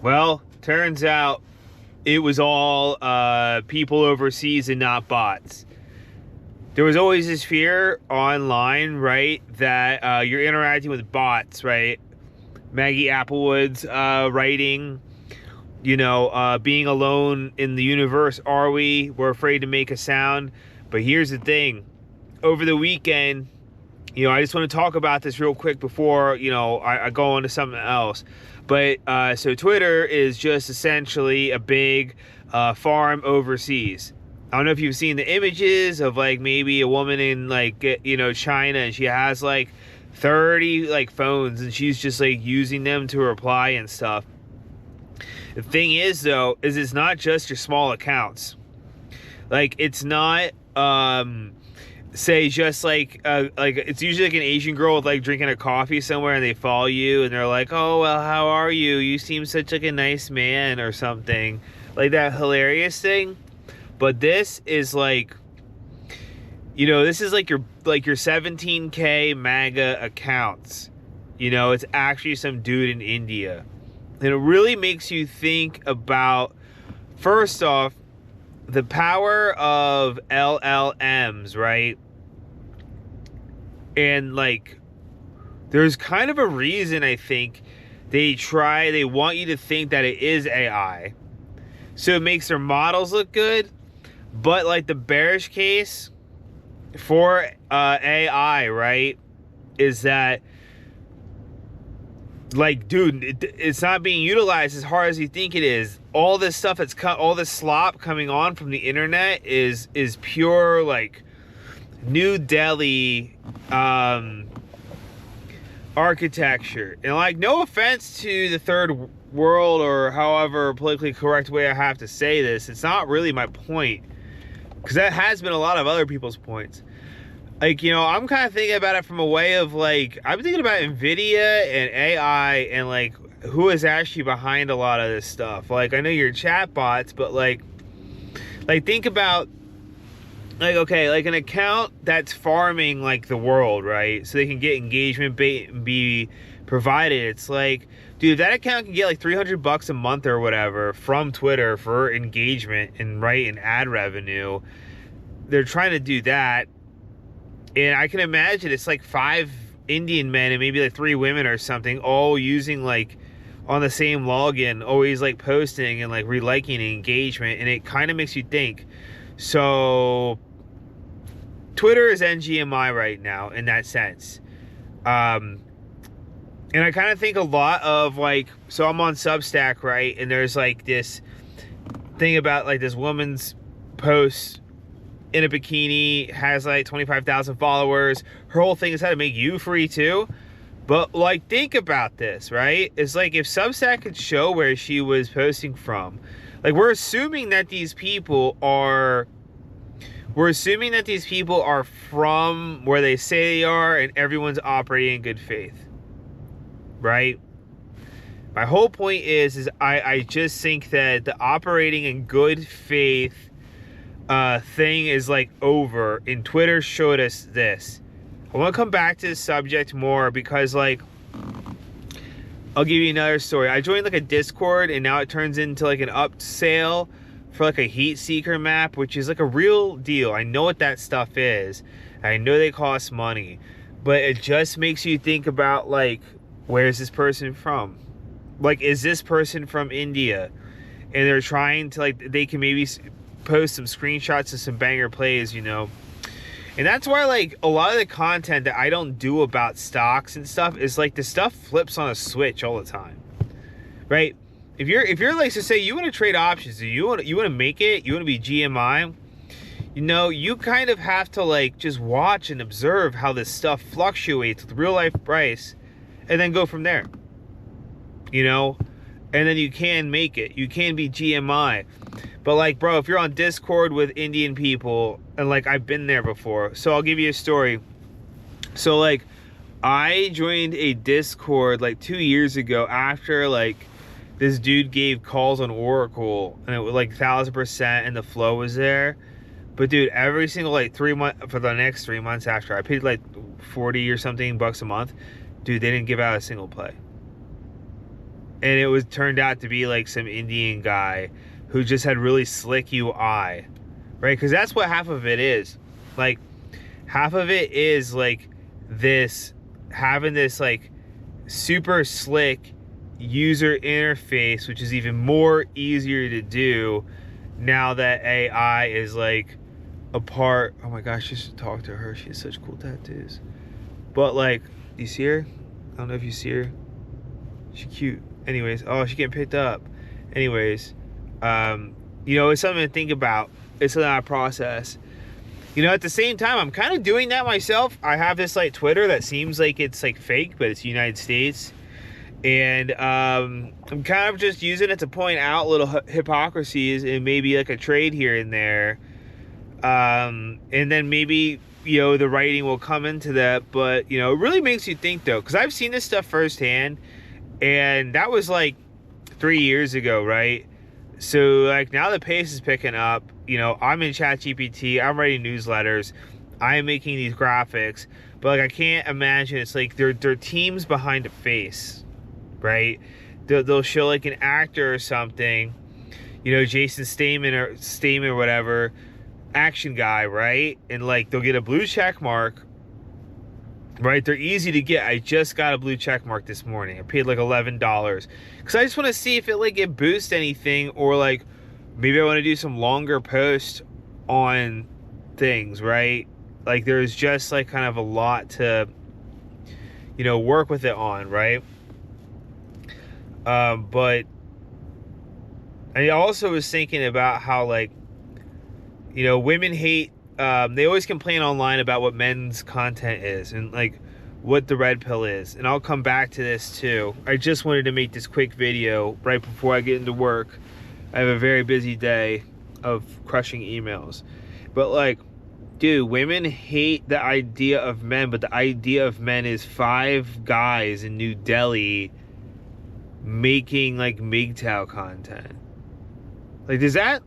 Well, turns out it was all people overseas and not bots. There was always this fear online, right, that you're interacting with bots, right? Maggie Applewood's writing, being alone in the universe, are we? We're afraid to make a sound. But here's the thing. Over the weekend, I just want to talk about this real quick before, I go on to something else. But so Twitter is just essentially a big farm overseas. I don't know if you've seen the images of like maybe a woman in like, China, and she has like 30 like phones and she's just like using them to reply and stuff. The thing is though, is it's not just your small accounts. Like it's not, say just like it's usually like an Asian girl with like drinking a coffee somewhere and they follow you and they're like, oh well, how are you? You seem such like a nice man or something. Like that hilarious thing. But this is like, this is like your 17K MAGA accounts. It's actually some dude in India. And it really makes you think about, first off, the power of LLMs, right? And like, there's kind of a reason I think they want you to think that it is AI. So it makes their models look good. But like the bearish case for AI, right, is that like, dude, it's not being utilized as hard as you think it is. All this stuff all this slop coming on from the internet is pure like New Delhi architecture. And like, no offense to the third world or however politically correct way I have to say this, it's not really my point. Because that has been a lot of other people's points. Like, I'm kind of thinking about it from a way of like, I'm thinking about NVIDIA and AI and like who is actually behind a lot of this stuff. Like, I know you're chatbots, but like think about like, okay, like an account that's farming like the world, right? So they can get engagement be provided. It's like, dude, if that account can get like $300 a month or whatever from Twitter for engagement and ad revenue, they're trying to do that. And I can imagine it's like 5 Indian men and maybe like 3 women or something, all using like on the same login, always like posting and like reliking engagement. And it kind of makes you think. So Twitter is NGMI right now in that sense. And I kind of think a lot of like, so I'm on Substack, right? And there's like this thing about like this woman's post in a bikini, has like 25,000 followers. Her whole thing is how to make you free too. But like, think about this, right? It's like if Substack could show where she was posting from, like we're assuming that these people are from where they say they are and everyone's operating in good faith. Right? My whole point is I just think that the operating in good faith thing is like over, and Twitter showed us this. I want to come back to this subject more because like, I'll give you another story. I joined like a Discord and now it turns into like an upsale for like a heat seeker map, which is like a real deal. I know what that stuff is. I know they cost money, but it just makes you think about like, where's this person from? Like, is this person from India? And they're trying to like, they can maybe post some screenshots of some banger plays, And that's why like a lot of the content that I don't do about stocks and stuff is like the stuff flips on a switch all the time, right? If you're like, so say you want to trade options, you want to make it, you want to be GMI, you kind of have to like just watch and observe how this stuff fluctuates with real life price. And then go from there, and then you can make it. You can be GMI. But like, bro, if you're on Discord with Indian people, and like I've been there before. So I'll give you a story. So like, I joined a Discord like 2 years ago after like this dude gave calls on Oracle and it was like 1,000% and the flow was there. But dude, every single like 3 months, for the next 3 months after, I paid like 40 or something bucks a month. Dude, they didn't give out a single play. and it was turned out to be like some Indian guy who just had really slick UI, right? Because that's what half of it is. Like, half of it is like this, having this like super slick user interface, which is even more easier to do now that AI is like a part. Oh my gosh, I should talk to her. She has such cool tattoos. But like, do you see her? I don't know if you see her. She's cute. Anyways, oh, she's getting picked up. Anyways, you know, it's something to think about. It's something I process. You know, at the same time, I'm kind of doing that myself. I have this like Twitter that seems like it's like fake, but it's United States. And I'm kind of just using it to point out little hypocrisies and maybe like a trade here and there. And then maybe, you know, the writing will come into that. But, you know, it really makes you think, though, because I've seen this stuff firsthand. And that was like 3 years ago, right? So like now the pace is picking up. You know, I'm in ChatGPT, I'm writing newsletters, I'm making these graphics, but like I can't imagine, it's like they're teams behind a face, right? They'll show like an actor or something, you know, Jason Statham or whatever, action guy, right? And like they'll get a blue check mark, right? They're easy to get. I just got a blue check mark this morning. I paid like $11 because I just want to see if it boosts anything, or like maybe I want to do some longer posts on things, right? Like there's just like kind of a lot to, you know, work with it on, right? But I also was thinking about how, like, you know, women hate, they always complain online about what men's content is and like what the red pill is. And I'll come back to this too. I just wanted to make this quick video right before I get into work. I have a very busy day of crushing emails. But like, dude, women hate the idea of men, but the idea of men is 5 guys in New Delhi making like MGTOW content. Like, does that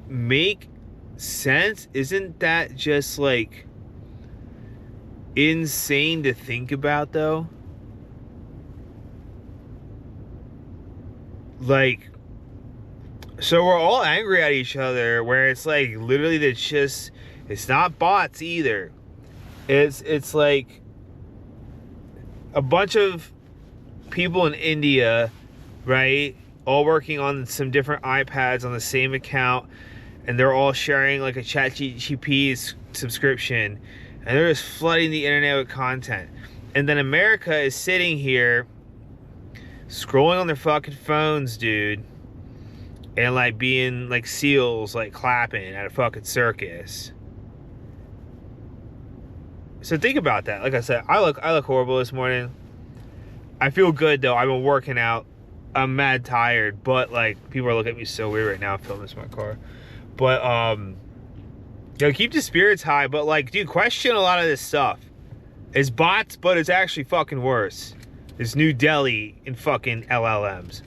make sense? Isn't that just like insane to think about, though? Like, so we're all angry at each other, where it's like literally it's not bots either. It's like a bunch of people in India, right, all working on some different iPads on the same account, and they're all sharing like a ChatGPT subscription, and they're just flooding the internet with content. And then America is sitting here scrolling on their fucking phones, dude, and like being like seals, like clapping at a fucking circus. So think about that. Like I said, I look horrible this morning. I feel good though. I've been working out. I'm mad tired, but like people are looking at me so weird right now. I'm filming this in my car. But you know, keep the spirits high. But like, dude, question a lot of this stuff. It's bots, but it's actually fucking worse. It's New Delhi and fucking LLMs.